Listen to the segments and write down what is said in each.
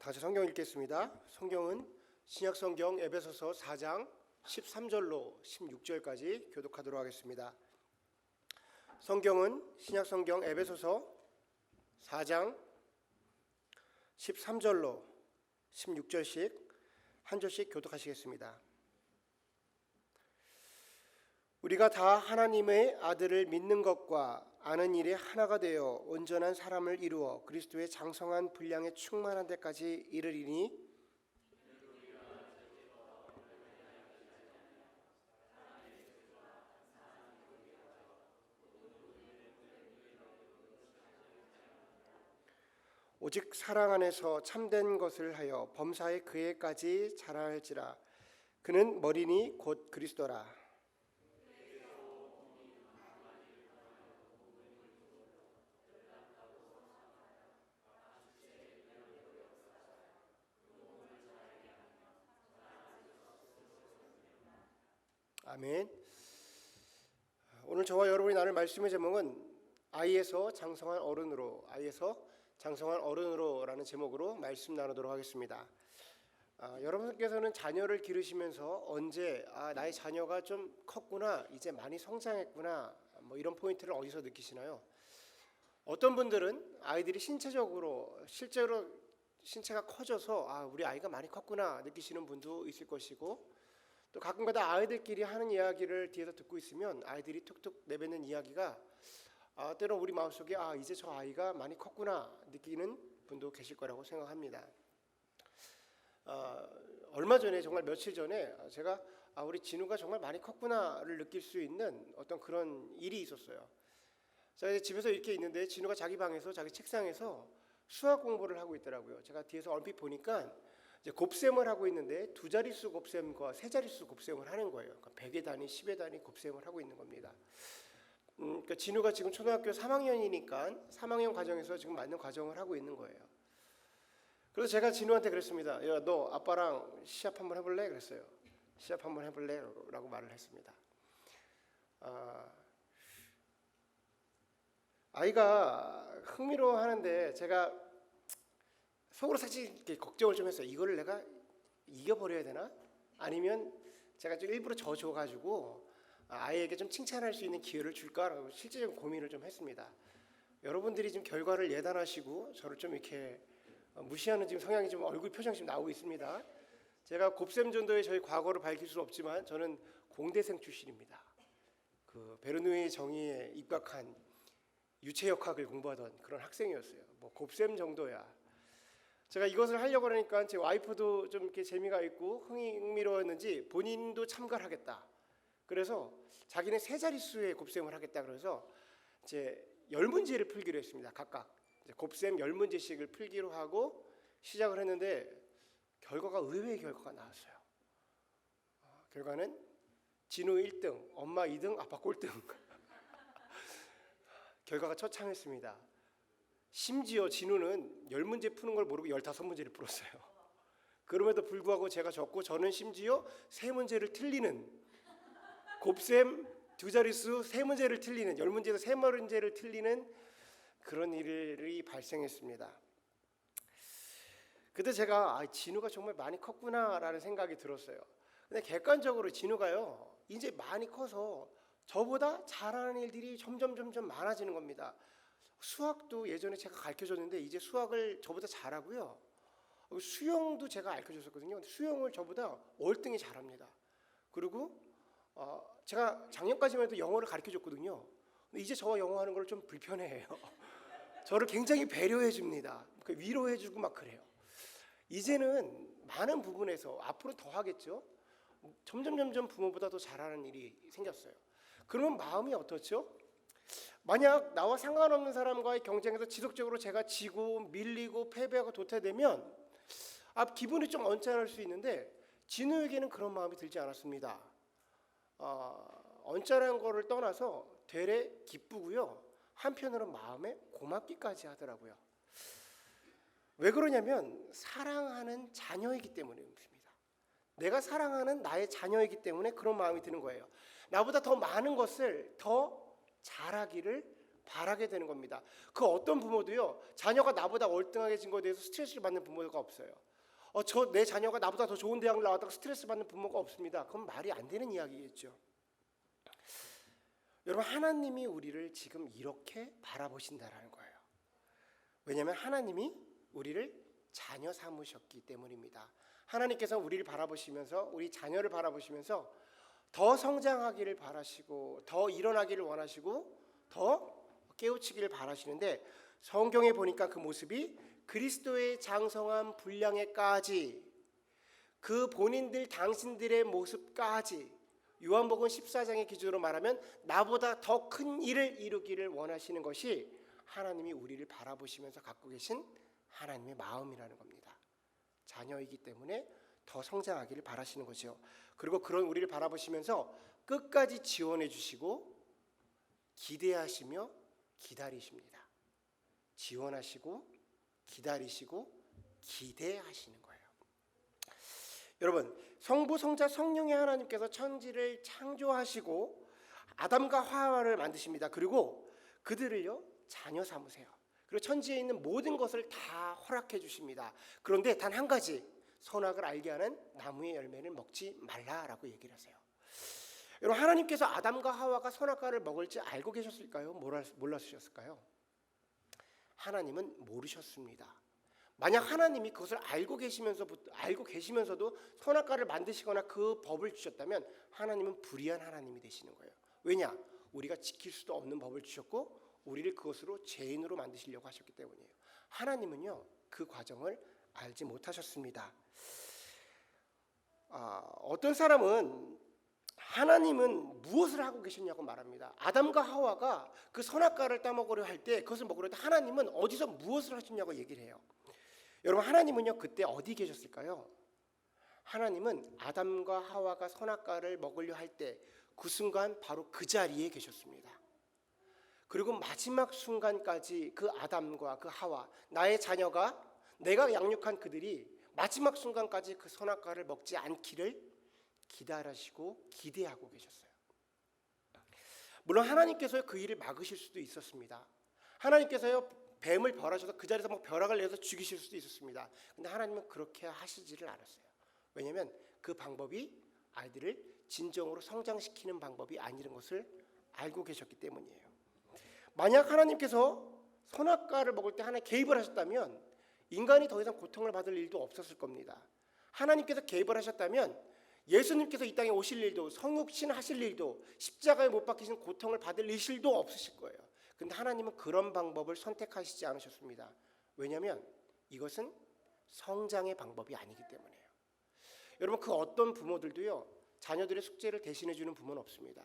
다시 성경 읽겠습니다. 성경은 신약성경 에베소서 4장 13절로 16절까지 교독하도록 하겠습니다. 성경은 신약성경 에베소서 4장 13절로 16절씩 한 절씩 교독하시겠습니다. 우리가 다 하나님의 아들을 믿는 것과 아는 일에 하나가 되어 온전한 사람을 이루어 그리스도의 장성한 분량에 충만한 데까지 이르리니 오직 사랑 안에서 참된 것을 하여 범사의 그에까지 자랄지라. 그는 머리니 곧 그리스도라. 아멘. 오늘 저와 여러분이 나눌 말씀의 제목은 아이에서 장성한 어른으로라는 제목으로 말씀 나누도록 하겠습니다. 여러분께서는 자녀를 기르시면서 언제 나의 자녀가 좀 컸구나, 이제 많이 성장했구나, 이런 포인트를 어디서 느끼시나요? 어떤 분들은 아이들이 실제로 신체가 커져서 우리 아이가 많이 컸구나 느끼시는 분도 있을 것이고, 또 가끔가다 아이들끼리 하는 이야기를 뒤에서 듣고 있으면 아이들이 툭툭 내뱉는 이야기가 때로 우리 마음속에 이제 저 아이가 많이 컸구나 느끼는 분도 계실 거라고 생각합니다. 얼마 전에, 정말 며칠 전에 제가 우리 진우가 정말 많이 컸구나를 느낄 수 있는 어떤 그런 일이 있었어요. 제가 집에서 이렇게 있는데 진우가 자기 방에서, 자기 책상에서 수학 공부를 하고 있더라고요. 제가 뒤에서 얼핏 보니까 이제 곱셈을 하고 있는데 두 자릿수 곱셈과 세 자릿수 곱셈을 하는 거예요. 그러니까 100의 단위, 10의 단위 곱셈을 하고 있는 겁니다. 그러니까 진우가 지금 초등학교 3학년이니까 3학년 과정에서 지금 맞는 과정을 하고 있는 거예요. 그래서 제가 진우한테 그랬습니다. 야, 너 아빠랑 시합 한번 해볼래? 그랬어요. 시합 한번 해볼래? 라고 말을 했습니다. 아이가 흥미로워하는데 제가 속으로 사실 걱정을 좀 했어요. 이거를 내가 이겨버려야 되나? 아니면 제가 좀 일부러 져줘가지고 아이에게 좀 칭찬할 수 있는 기회를 줄까라고 실제적인 고민을 좀 했습니다. 여러분들이 지금 결과를 예단하시고 저를 좀 이렇게 무시하는 지금 성향이 좀 얼굴 표정이 좀 나오고 있습니다. 제가 곱셈 전도의 저희 과거를 밝힐 수는 없지만 저는 공대생 출신입니다. 그 베르누이 정의에 입각한 유체역학을 공부하던 그런 학생이었어요. 곱셈 정도야. 제가 이것을 하려고 하니까 제 와이프도 좀 이렇게 재미가 있고 흥미로웠는지 본인도 참가를 하겠다. 그래서 자기는 세 자릿수의 곱셈을 하겠다. 그래서 이제 10문제를 풀기로 했습니다. 각각 곱셈 10문제씩을 풀기로 하고 시작을 했는데 결과가 의외의 결과가 나왔어요. 결과는 진우 1등, 엄마 2등, 아빠 꼴등. 결과가 처참했습니다. 심지어 진우는 10문제 푸는 걸 모르고 15문제를 풀었어요. 그럼에도 불구하고 제가 졌고, 저는 심지어 3문제를 틀리는, 곱셈 두 자릿수 3문제를 틀리는, 10문제에서 3문제를 틀리는 그런 일이 발생했습니다. 그때 제가 진우가 정말 많이 컸구나라는 생각이 들었어요. 근데 객관적으로 진우가요, 이제 많이 커서 저보다 잘하는 일들이 점점 많아지는 겁니다. 수학도 예전에 제가 가르쳐줬는데 이제 수학을 저보다 잘하고요. 수영도 제가 가르쳐줬었거든요. 근데 수영을 저보다 월등히 잘합니다. 그리고 제가 작년까지만 해도 영어를 가르쳐줬거든요. 근데 이제 저와 영어 하는 걸 좀 불편해해요. 저를 굉장히 배려해줍니다. 위로해주고 막 그래요. 이제는 많은 부분에서 앞으로 더 하겠죠. 점점 부모보다 더 잘하는 일이 생겼어요. 그러면 마음이 어떻죠? 만약 나와 상관없는 사람과의 경쟁에서 지속적으로 제가 지고 밀리고 패배하고 도태되면 기분이 좀 언짢을 수 있는데 진우에게는 그런 마음이 들지 않았습니다. 언짢은 거를 떠나서 되레 기쁘고요. 한편으로 마음에 고맙기까지 하더라고요. 왜 그러냐면 사랑하는 자녀이기 때문입니다. 내가 사랑하는 나의 자녀이기 때문에 그런 마음이 드는 거예요. 나보다 더 많은 것을 더 잘하기를 바라게 되는 겁니다. 그 어떤 부모도요, 자녀가 나보다 월등하게 거에 대해서 스트레스를 받는 부모가 없어요. 내 자녀가 나보다 더 좋은 대학을 나왔다고 스트레스 받는 부모가 없습니다. 그건 말이 안 되는 이야기겠죠. 여러분, 하나님이 우리를 지금 이렇게 바라보신다라는 거예요. 왜냐하면 하나님이 우리를 자녀 삼으셨기 때문입니다. 하나님께서 우리를 바라보시면서, 우리 자녀를 바라보시면서 더 성장하기를 바라시고, 더 일어나기를 원하시고, 더 깨우치기를 바라시는데, 성경에 보니까 그 모습이 그리스도의 장성한 분량에까지, 그 본인들 당신들의 모습까지, 요한복음 14장의 기준으로 말하면 나보다 더 큰 일을 이루기를 원하시는 것이 하나님이 우리를 바라보시면서 갖고 계신 하나님의 마음이라는 겁니다. 자녀이기 때문에 더 성장하기를 바라시는 거죠. 그리고 그런 우리를 바라보시면서 끝까지 지원해 주시고 기대하시며 기다리십니다. 지원하시고 기다리시고 기대하시는 거예요. 여러분, 성부, 성자, 성령의 하나님께서 천지를 창조하시고 아담과 하와를 만드십니다. 그리고 그들을요 자녀 삼으세요. 그리고 천지에 있는 모든 것을 다 허락해 주십니다. 그런데 단 한 가지, 선악을 알게 하는 나무의 열매를 먹지 말라라고 얘기를 하세요. 여러분, 하나님께서 아담과 하와가 선악과를 먹을지 알고 계셨을까요? 몰랐으셨을까요? 하나님은 모르셨습니다. 만약 하나님이 그것을 알고 계시면서도 선악과를 만드시거나 그 법을 주셨다면 하나님은 불의한 하나님이 되시는 거예요. 왜냐? 우리가 지킬 수도 없는 법을 주셨고 우리를 그것으로 죄인으로 만드시려고 하셨기 때문이에요. 하나님은요 그 과정을 알지 못하셨습니다. 어떤 사람은 하나님은 무엇을 하고 계셨냐고 말합니다. 아담과 하와가 그 선악과를 따먹으려 할 때, 그것을 먹으려 할 때 하나님은 어디서 무엇을 하셨냐고 얘기를 해요. 여러분, 하나님은요 그때 어디 계셨을까요? 하나님은 아담과 하와가 선악과를 먹으려 할 때 그 순간 바로 그 자리에 계셨습니다. 그리고 마지막 순간까지 그 아담과 그 하와, 나의 자녀가, 내가 양육한 그들이 마지막 순간까지 그 선악과를 먹지 않기를 기다리시고 기대하고 계셨어요. 물론 하나님께서 그 일을 막으실 수도 있었습니다. 하나님께서요 뱀을 벌하셔서 그 자리에서 막 벼락을 내서 죽이실 수도 있었습니다. 근데 하나님은 그렇게 하시지를 않았어요. 왜냐하면 그 방법이 아이들을 진정으로 성장시키는 방법이 아니라는 것을 알고 계셨기 때문이에요. 만약 하나님께서 선악과를 먹을 때 하나님 개입을 하셨다면 인간이 더 이상 고통을 받을 일도 없었을 겁니다. 하나님께서 개입을 하셨다면 예수님께서 이 땅에 오실 일도, 성육신 하실 일도, 십자가에 못 박히신 고통을 받을 일도 없으실 거예요. 근데 하나님은 그런 방법을 선택하시지 않으셨습니다. 왜냐하면 이것은 성장의 방법이 아니기 때문이에요. 여러분, 그 어떤 부모들도요 자녀들의 숙제를 대신해 주는 부모는 없습니다.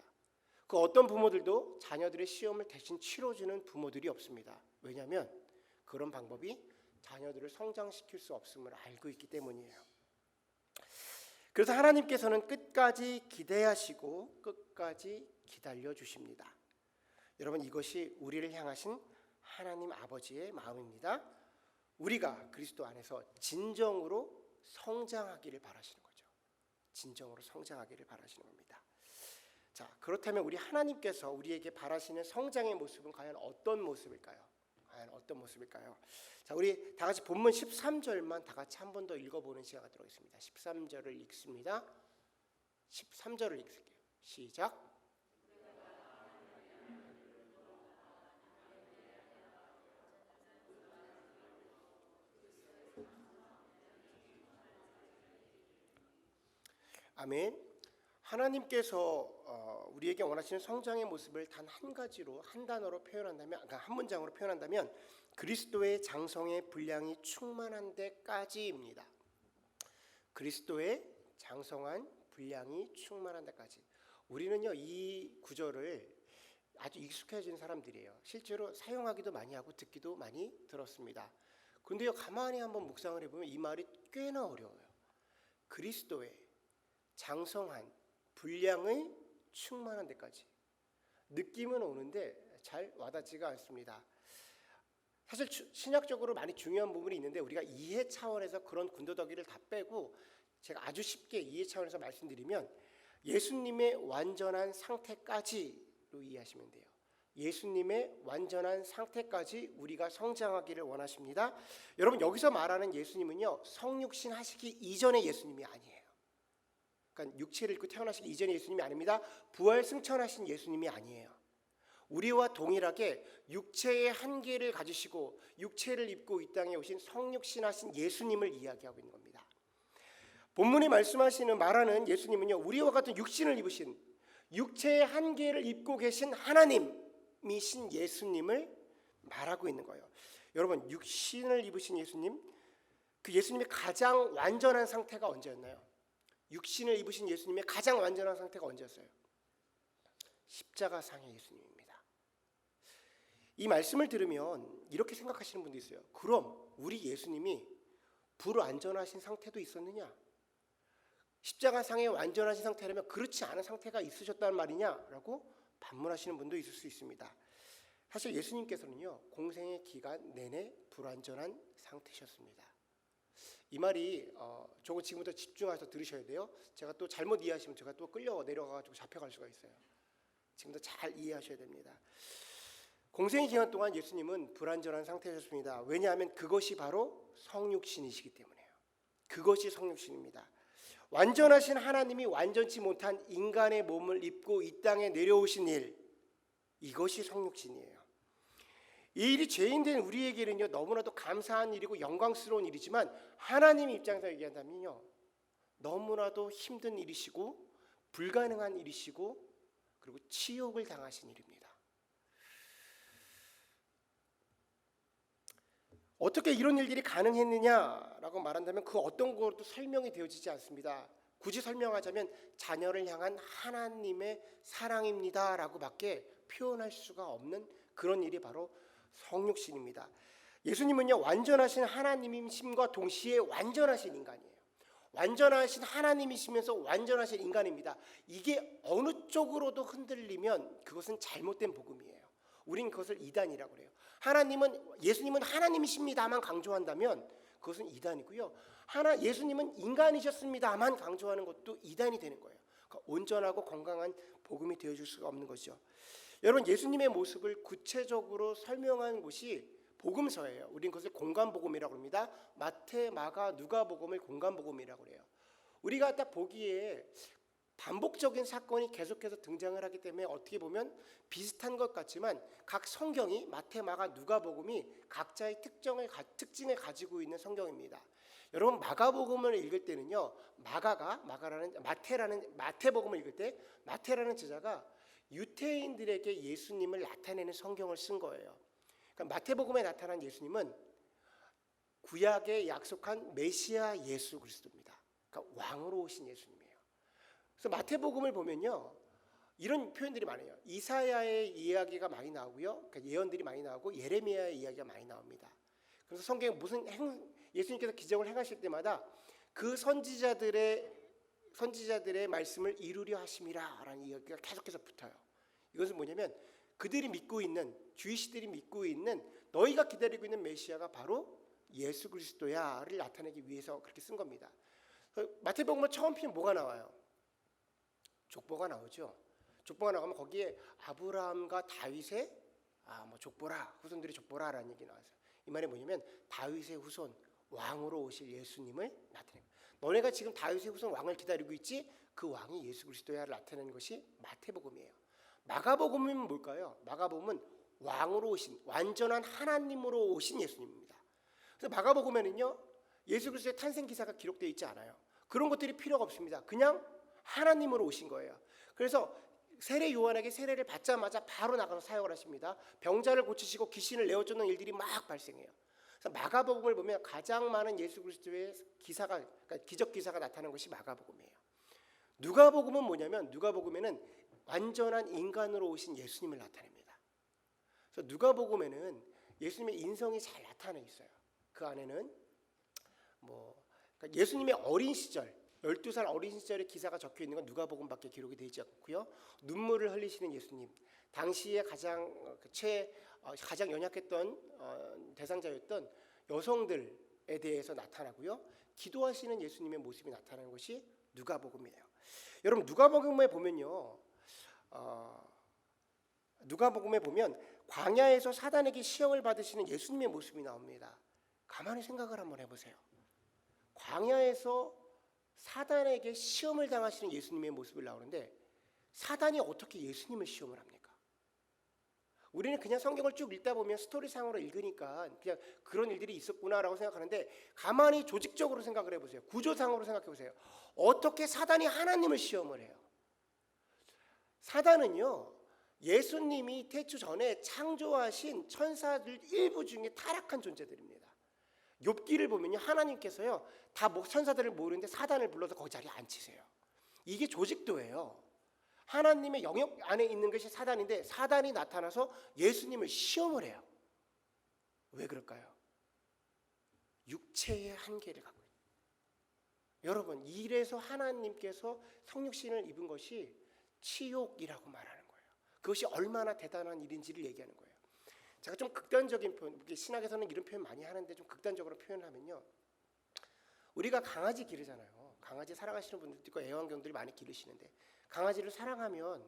그 어떤 부모들도 자녀들의 시험을 대신 치러주는 부모들이 없습니다. 왜냐하면 그런 방법이 자녀들을 성장시킬 수 없음을 알고 있기 때문이에요. 그래서 하나님께서는 끝까지 기대하시고 끝까지 기다려 주십니다. 여러분, 이것이 우리를 향하신 하나님 아버지의 마음입니다. 우리가 그리스도 안에서 진정으로 성장하기를 바라시는 거죠. 진정으로 성장하기를 바라시는 겁니다. 자, 그렇다면 우리 하나님께서 우리에게 바라시는 성장의 모습은 과연 어떤 모습일까요? 자, 우리 다 같이 본문 13절만 다 같이 한 번 더 읽어보는 시간 갖도록 하겠습니다. 13절을 읽습니다. 13절을 읽을게요. 시작. 아멘. 하나님께서 우리에게 원하시는 성장의 모습을 단 한 가지로, 한 단어로 표현한다면, 그러니까 한 문장으로 표현한다면 그리스도의 장성의 분량이 충만한 데까지입니다. 그리스도의 장성한 분량이 충만한 데까지. 우리는요 이 구절을 아주 익숙해진 사람들이에요. 실제로 사용하기도 많이 하고 듣기도 많이 들었습니다. 그런데요 가만히 한번 묵상을 해보면 이 말이 꽤나 어려워요. 그리스도의 장성한 분량의 충만한 데까지. 느낌은 오는데 잘 와닿지가 않습니다. 사실 신학적으로 많이 중요한 부분이 있는데 우리가 이해 차원에서 그런 군더더기를 다 빼고 제가 아주 쉽게 이해 차원에서 말씀드리면 예수님의 완전한 상태까지로 이해하시면 돼요. 예수님의 완전한 상태까지 우리가 성장하기를 원하십니다. 여러분, 여기서 말하는 예수님은요, 성육신 하시기 이전의 예수님이 아니에요. 그러니까 육체를 입고 태어나시기 이전의 예수님이 아닙니다. 부활 승천하신 예수님이 아니에요. 우리와 동일하게 육체의 한계를 가지시고 육체를 입고 이 땅에 오신 성육신하신 예수님을 이야기하고 있는 겁니다. 본문이 말하는 예수님은요, 우리와 같은 육신을 입으신, 육체의 한계를 입고 계신 하나님이신 예수님을 말하고 있는 거예요. 여러분, 육신을 입으신 예수님, 그 예수님의 가장 완전한 상태가 언제였나요? 육신을 입으신 예수님의 가장 완전한 상태가 언제였어요? 십자가상의 예수님입니다. 이 말씀을 들으면 이렇게 생각하시는 분도 있어요. 그럼 우리 예수님이 불완전하신 상태도 있었느냐? 십자가상의 완전하신 상태라면 그렇지 않은 상태가 있으셨단 말이냐라고 반문하시는 분도 있을 수 있습니다. 사실 예수님께서는요, 공생의 기간 내내 불완전한 상태셨습니다. 이 말이 조금 지금부터 집중해서 들으셔야 돼요. 제가 또 잘못 이해하시면 제가 또 끌려 내려가지고 잡혀갈 수가 있어요. 지금부터 잘 이해하셔야 됩니다. 공생의 기간 동안 예수님은 불완전한 상태셨습니다. 왜냐하면 그것이 바로 성육신이시기 때문에요. 그것이 성육신입니다. 완전하신 하나님이 완전치 못한 인간의 몸을 입고 이 땅에 내려오신 일, 이것이 성육신이에요. 이 일이 죄인된 우리에게는요, 너무나도 감사한 일이고 영광스러운 일이지만 하나님 입장에서 얘기한다면요, 너무나도 힘든 일이시고 불가능한 일이시고 그리고 치욕을 당하신 일입니다. 어떻게 이런 일들이 가능했느냐라고 말한다면 그 어떤 것도 설명이 되어지지 않습니다. 굳이 설명하자면 자녀를 향한 하나님의 사랑입니다라고 밖에 표현할 수가 없는 그런 일이 바로 성육신입니다. 예수님은요, 완전하신 하나님이심과 동시에 완전하신 인간이에요. 완전하신 하나님이시면서 완전하신 인간입니다. 이게 어느 쪽으로도 흔들리면 그것은 잘못된 복음이에요. 우린 그것을 이단이라고 그래요. 예수님은 하나님이십니다만 강조한다면 그것은 이단이고요. 예수님은 인간이셨습니다만 강조하는 것도 이단이 되는 거예요. 그러니까 온전하고 건강한 복음이 되어줄 수가 없는 거죠. 여러분, 예수님의 모습을 구체적으로 설명한 곳이 복음서예요. 우린 그것을 공간복음이라고 합니다. 마태, 마가, 누가복음을 공간복음이라고 그래요. 우리가 딱 보기에 반복적인 사건이 계속해서 등장을 하기 때문에 어떻게 보면 비슷한 것 같지만 각 성경이 마태, 마가, 누가복음이 각자의 특징을 가지고 있는 성경입니다. 여러분, 마가복음을 읽을 때는요, 마태복음을 읽을 때 마태라는 제자가 유태인들에게 예수님을 나타내는 성경을 쓴 거예요. 그러니까 마태복음에 나타난 예수님은 구약에 약속한 메시아 예수 그리스도입니다. 그러니까 왕으로 오신 예수님이에요. 그래서 마태복음을 보면요, 이런 표현들이 많아요. 이사야의 이야기가 많이 나오고요, 그러니까 예언들이 많이 나오고 예레미야의 이야기가 많이 나옵니다. 그래서 성경에 예수님께서 기적을 행하실 때마다 그 선지자들의 말씀을 이루려 하심이라라는 이야기가 계속해서 붙어요. 이것은 뭐냐면 그들이 믿고 있는, 주이시들이 믿고 있는, 너희가 기다리고 있는 메시아가 바로 예수 그리스도야를 나타내기 위해서 그렇게 쓴 겁니다. 마태복음은 처음 피면 뭐가 나와요? 족보가 나오죠. 족보가 나오면 거기에 아브라함과 다윗의 족보라, 후손들이 족보라라는 얘기 나와요. 이 말이 뭐냐면 다윗의 후손, 왕으로 오실 예수님을 나타냅니다. 너네가 지금 다윗의 후손 왕을 기다리고 있지? 그 왕이 예수 그리스도야를 나타내는 것이 마태복음이에요. 마가복음은 뭘까요? 마가복음은 왕으로 오신, 완전한 하나님으로 오신 예수님입니다. 그래서 마가복음에는요, 예수 그리스도의 탄생 기사가 기록되어 있지 않아요. 그런 것들이 필요가 없습니다. 그냥 하나님으로 오신 거예요. 그래서 세례 요한에게 세례를 받자마자 바로 나가서 사역을 하십니다. 병자를 고치시고 귀신을 내어쫓는 일들이 막 발생해요. 그래서 마가복음을 보면 가장 많은 예수 그리스도의 기사가, 그러니까 기적 기사가 나타나는 것이 마가복음이에요. 누가복음은 뭐냐면 누가복음에는 완전한 인간으로 오신 예수님을 나타냅니다. 그래서 누가복음에는 예수님의 인성이 잘 나타나 있어요. 그 안에는 그러니까 예수님의 어린 시절, 12살 어린 시절의 기사가 적혀 있는 건 누가복음밖에 기록이 되지 않고요. 눈물을 흘리시는 예수님, 당시에 가장 연약했던 대상자였던 여성들에 대해서 나타나고요. 기도하시는 예수님의 모습이 나타나는 것이 누가복음이에요. 여러분, 누가복음에 보면요, 누가복음에 보면 광야에서 사단에게 시험을 받으시는 예수님의 모습이 나옵니다. 가만히 생각을 한번 해보세요. 광야에서 사단에게 시험을 당하시는 예수님의 모습을 나오는데 사단이 어떻게 예수님을 시험을 합니까? 우리는 그냥 성경을 쭉 읽다 보면 스토리상으로 읽으니까 그냥 그런 일들이 있었구나라고 생각하는데 가만히 조직적으로 생각을 해보세요. 구조상으로 생각해 보세요. 어떻게 사단이 하나님을 시험을 해요? 사단은요, 예수님이 태초 전에 창조하신 천사들 일부 중에 타락한 존재들입니다. 욥기를 보면요, 하나님께서요 다 천사들을 모르는데 사단을 불러서 거기 자리에 앉히세요. 이게 조직도예요. 하나님의 영역 안에 있는 것이 사단인데 사단이 나타나서 예수님을 시험을 해요. 왜 그럴까요? 육체의 한계를 갖고 있어요. 여러분, 이래서 하나님께서 성육신을 입은 것이 치욕이라고 말하는 거예요. 그것이 얼마나 대단한 일인지를 얘기하는 거예요. 제가 좀 극단적인 표현, 신학에서는 이런 표현 많이 하는데 좀 극단적으로 표현하면요, 우리가 강아지 기르잖아요. 강아지 사랑하시는 분들도 있고 애완견들이 많이 기르시는데 강아지를 사랑하면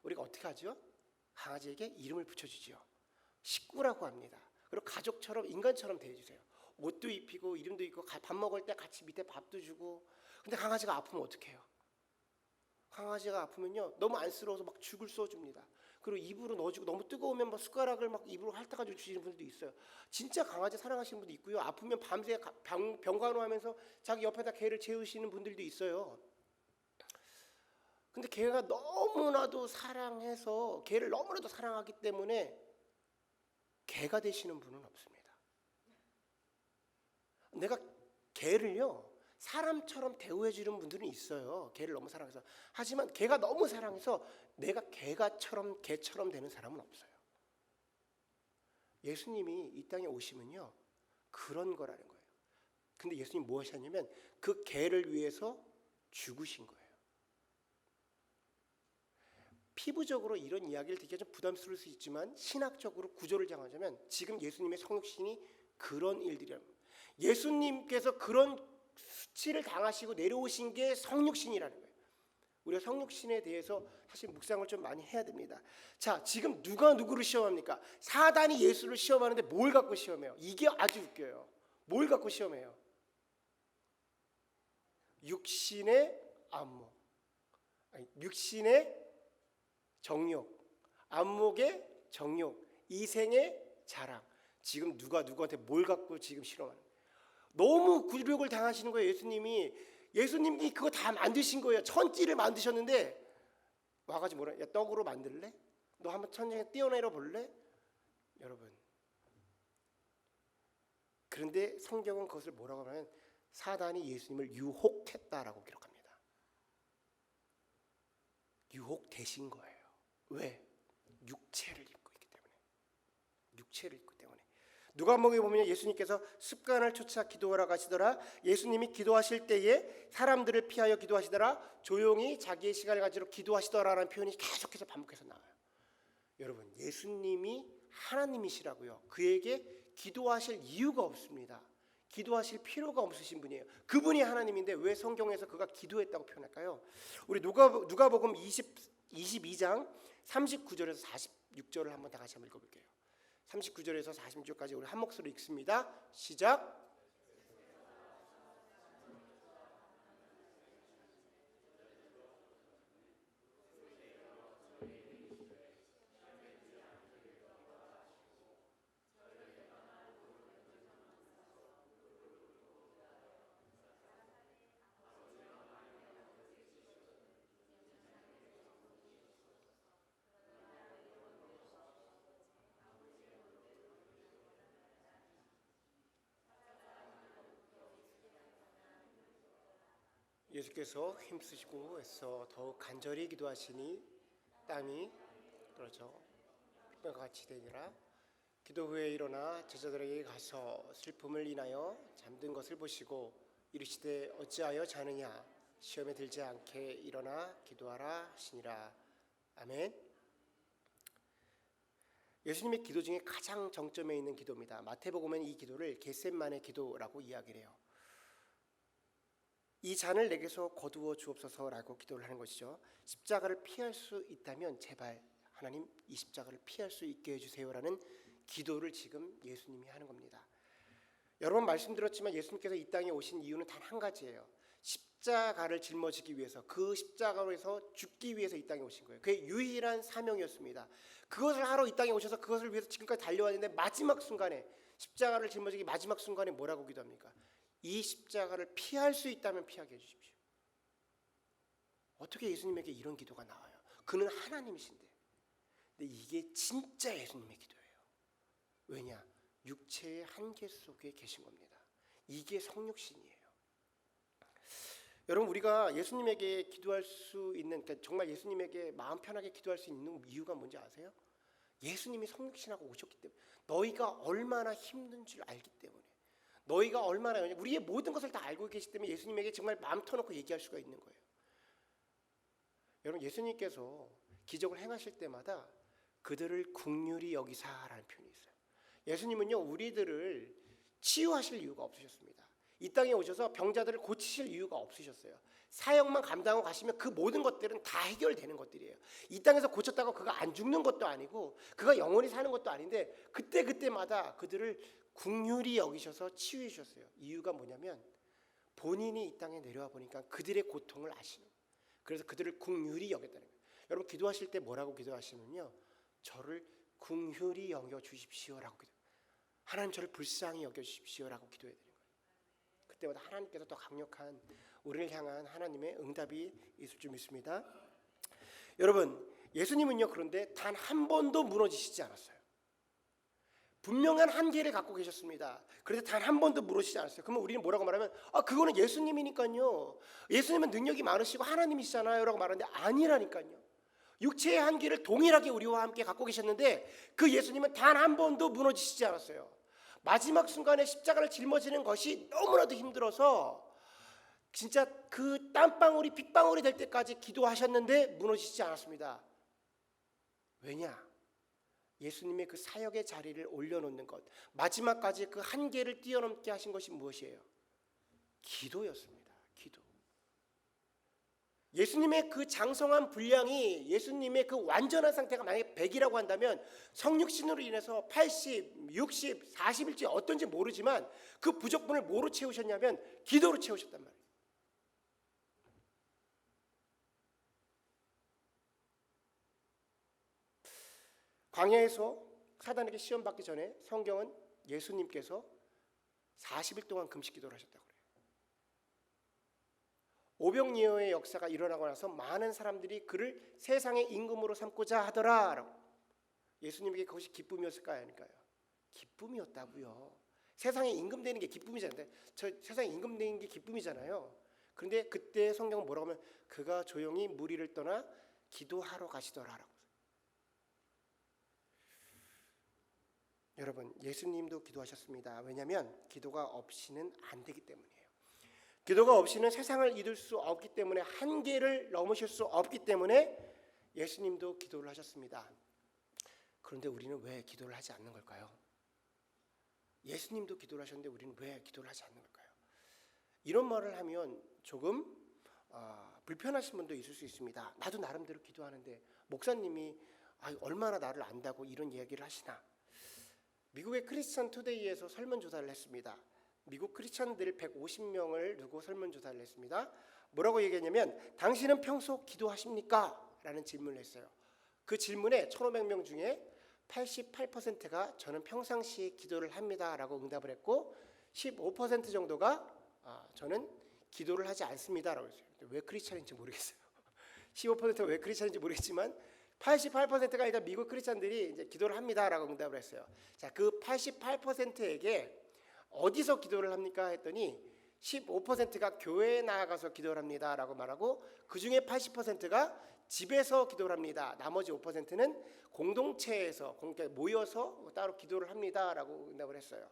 우리가 어떻게 하죠? 강아지에게 이름을 붙여주지요. 식구라고 합니다. 그리고 가족처럼 인간처럼 대해주세요. 옷도 입히고 이름도 있고 밥 먹을 때 같이 밑에 밥도 주고. 근데 강아지가 아프면 어떻게 해요? 강아지가 아프면요 너무 안쓰러워서 막 죽을 써줍니다. 그리고 입으로 넣어주고 너무 뜨거우면 막 숟가락을 막 입으로 핥아가지고 주시는 분들도 있어요. 진짜 강아지 사랑하시는 분도 있고요. 아프면 밤새 병간호하면서 자기 옆에다 개를 재우시는 분들도 있어요. 근데 개가 너무나도 사랑해서 개를 너무나도 사랑하기 때문에 개가 되시는 분은 없습니다. 내가 개를요 사람처럼 대우해 주는 분들은 있어요. 개를 너무 사랑해서. 하지만 개가 너무 사랑해서 내가 개처럼 되는 사람은 없어요. 예수님이 이 땅에 오시면요 그런 거라는 거예요. 근데 예수님 뭐 하셨냐면 그 개를 위해서 죽으신 거예요. 피부적으로 이런 이야기를 듣기가 좀 부담스러울 수 있지만 신학적으로 구조를 정하자면 지금 예수님의 성육신이 그런 일들이랍니다. 예수님께서 그런 수치를 당하시고 내려오신 게 성육신이라는 거예요. 우리가 성육신에 대해서 사실 묵상을 좀 많이 해야 됩니다. 자, 지금 누가 누구를 시험합니까? 사단이 예수를 시험하는데 뭘 갖고 시험해요? 이게 아주 웃겨요. 뭘 갖고 시험해요? 육신의 안목, 육신의 정욕, 안목의 정욕, 이생의 자랑. 지금 누가 누구한테 뭘 갖고 지금 실험하는 거예요? 너무 굴욕을 당하시는 거예요. 예수님이 그거 다 만드신 거예요. 천지를 만드셨는데 와가지고 뭐라? 야, 떡으로 만들래? 너 한번 천장에 뛰어내려 볼래? 여러분, 그런데 성경은 그것을 뭐라고 하냐면 사단이 예수님을 유혹했다라고 기록합니다. 유혹되신 거예요. 왜? 육체를 입고 있기 때문에. 육체를 입기 때문에. 누가복음에 보면 예수님께서 습관을 쫓아 기도하러 가시더라. 예수님이 기도하실 때에 사람들을 피하여 기도하시더라. 조용히 자기의 시간을 가지러 기도하시더라라는 표현이 계속해서 반복해서 나와요. 여러분, 예수님이 하나님이시라고요. 그에게 기도하실 이유가 없습니다. 기도하실 필요가 없으신 분이에요. 그분이 하나님인데 왜 성경에서 그가 기도했다고 표현할까요? 우리 누가복음 22장 39절에서 46절을 한번 다 같이 한번 읽어볼게요. 39절에서 46절까지 우리 한 목소리로 읽습니다. 시작. 예수께서 힘쓰시고 애써 더욱 간절히 기도하시니 땀이 그렇죠. pit불과 같이 되니라. 기도 후에 일어나 제자들에게 가서 슬픔을 인하여 잠든 것을 보시고 이르시되 어찌하여 자느냐 시험에 들지 않게 일어나 기도하라 하시니라. 아멘. 예수님의 기도 중에 가장 정점에 있는 기도입니다. 마태복음은 이 기도를 겟세마네 기도라고 이야기를 해요. 이 잔을 내게서 거두어 주옵소서라고 기도를 하는 것이죠. 십자가를 피할 수 있다면 제발 하나님 이 십자가를 피할 수 있게 해주세요라는 기도를 지금 예수님이 하는 겁니다. 여러 번 말씀드렸지만 예수님께서 이 땅에 오신 이유는 단 한 가지예요. 십자가를 짊어지기 위해서, 그 십자가에서 죽기 위해서 이 땅에 오신 거예요. 그게 유일한 사명이었습니다. 그것을 하러 이 땅에 오셔서 그것을 위해서 지금까지 달려왔는데 마지막 순간에, 십자가를 짊어지기 마지막 순간에 뭐라고 기도합니까? 이 십자가를 피할 수 있다면 피하게 해주십시오. 어떻게 예수님에게 이런 기도가 나와요? 그는 하나님이신데. 근데 이게 진짜 예수님의 기도예요. 왜냐? 육체의 한계 속에 계신 겁니다. 이게 성육신이에요. 여러분, 우리가 예수님에게 기도할 수 있는, 그러니까 정말 예수님에게 마음 편하게 기도할 수 있는 이유가 뭔지 아세요? 예수님이 성육신하고 오셨기 때문에, 너희가 얼마나 힘든 줄 알기 때문에, 너희가 얼마나, 우리의 모든 것을 다 알고 계시기 때문에 예수님에게 정말 마음 터놓고 얘기할 수가 있는 거예요. 여러분, 예수님께서 기적을 행하실 때마다 그들을 긍휼히 여기사라는 표현이 있어요. 예수님은요, 우리들을 치유하실 이유가 없으셨습니다. 이 땅에 오셔서 병자들을 고치실 이유가 없으셨어요. 사역만 감당하고 가시면 그 모든 것들은 다 해결되는 것들이에요. 이 땅에서 고쳤다고 그가 안 죽는 것도 아니고 그가 영원히 사는 것도 아닌데, 그때마다 그들을 긍휼히 여기셔서 치유해 주셨어요. 이유가 뭐냐면 본인이 이 땅에 내려와 보니까 그들의 고통을 아시는 거예요. 그래서 그들을 긍휼히 여겼다는 거예요. 여러분, 기도하실 때 뭐라고 기도하시면요, 저를 긍휼히 여겨 주십시오라고 기도해요. 하나님, 저를 불쌍히 여겨 주십시오라고 기도해야 되는 거예요. 그때마다 하나님께서 더 강력한 우리를 향한 하나님의 응답이 있을 줄 믿습니다. 여러분, 예수님은요, 그런데 단 한 번도 무너지시지 않았어요. 분명한 한계를 갖고 계셨습니다. 그런데 단 한 번도 무너지지 않았어요. 그러면 우리는 뭐라고 말하면, 그거는 예수님이니까요, 예수님은 능력이 많으시고 하나님이시잖아요 라고 말하는데, 아니라니까요. 육체의 한계를 동일하게 우리와 함께 갖고 계셨는데 그 예수님은 단 한 번도 무너지시지 않았어요. 마지막 순간에 십자가를 짊어지는 것이 너무나도 힘들어서 진짜 그 땀방울이 핏방울이 될 때까지 기도하셨는데 무너지지 않았습니다. 왜냐? 예수님의 그 사역의 자리를 올려놓는 것, 마지막까지 그 한계를 뛰어넘게 하신 것이 무엇이에요? 기도였습니다. 기도. 예수님의 그 장성한 분량이, 예수님의 그 완전한 상태가 만약에 100이라고 한다면 성육신으로 인해서 80, 60, 40일지 어떤지 모르지만 그 부족분을 뭐로 채우셨냐면 기도로 채우셨단 말이에요. 광야에서 사단에게 시험 받기 전에 성경은 예수님께서 40일 동안 금식 기도를 하셨다고 그래요. 오병이어의 역사가 일어나고 나서 많은 사람들이 그를 세상의 임금으로 삼고자 하더라라고. 예수님에게 그것이 기쁨이었을까요? 아닐까요? 기쁨이었다고요. 세상에 임금 되는 게 기쁨이잖아요. 저 세상에 임금 되는 게 기쁨이잖아요. 그런데 그때 성경은 뭐라고 하면 그가 조용히 무리를 떠나 기도하러 가시더라라고. 여러분, 예수님도 기도하셨습니다. 왜냐하면 기도가 없이는 안 되기 때문이에요. 기도가 없이는 세상을 이룰 수 없기 때문에, 한계를 넘으실 수 없기 때문에 예수님도 기도를 하셨습니다. 그런데 우리는 왜 기도를 하지 않는 걸까요? 예수님도 기도를 하셨는데 우리는 왜 기도를 하지 않는 걸까요? 이런 말을 하면 조금 불편하신 분도 있을 수 있습니다. 나도 나름대로 기도하는데 목사님이 얼마나 나를 안다고 이런 이야기를 하시나. 미국의 크리스천 투데이에서 설문조사를 했습니다. 미국 크리스천들 150명을 두고 설문조사를 했습니다. 뭐라고 얘기했냐면, 당신은 평소 기도하십니까? 라는 질문을 했어요. 그 질문에 1500명 중에 88%가 저는 평상시에 기도를 합니다 라고 응답을 했고, 15% 정도가 저는 기도를 하지 않습니다 라고 했어요. 왜 크리스천인지 모르겠어요. 15%가 왜 크리스천인지 모르겠지만 88%가 일단 미국 크리스천들이 이제 기도를 합니다 라고 응답을 했어요. 자, 그 88%에게 어디서 기도를 합니까? 했더니 15%가 교회에 나아가서 기도를 합니다 라고 말하고, 그 중에 80%가 집에서 기도를 합니다. 나머지 5%는 공동체에서 모여서 따로 기도를 합니다 라고 응답을 했어요.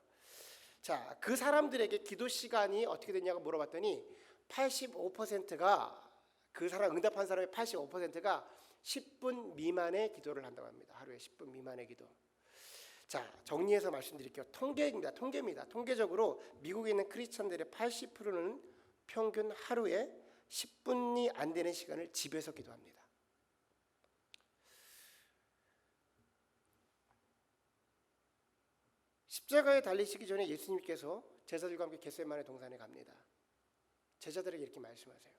자, 그 사람들에게 기도 시간이 어떻게 됐냐고 물어봤더니 85%가, 그 사람 응답한 사람의 85%가 10분 미만의 기도를 한다고 합니다. 하루에 10분 미만의 기도. 자, 정리해서 말씀드릴게요. 통계입니다. 통계적으로 미국에 있는 크리스천들의 80%는 평균 하루에 10분이 안 되는 시간을 집에서 기도합니다. 십자가에 달리시기 전에 예수님께서 제자들과 함께 겟세마네 동산에 갑니다. 제자들에게 이렇게 말씀하세요.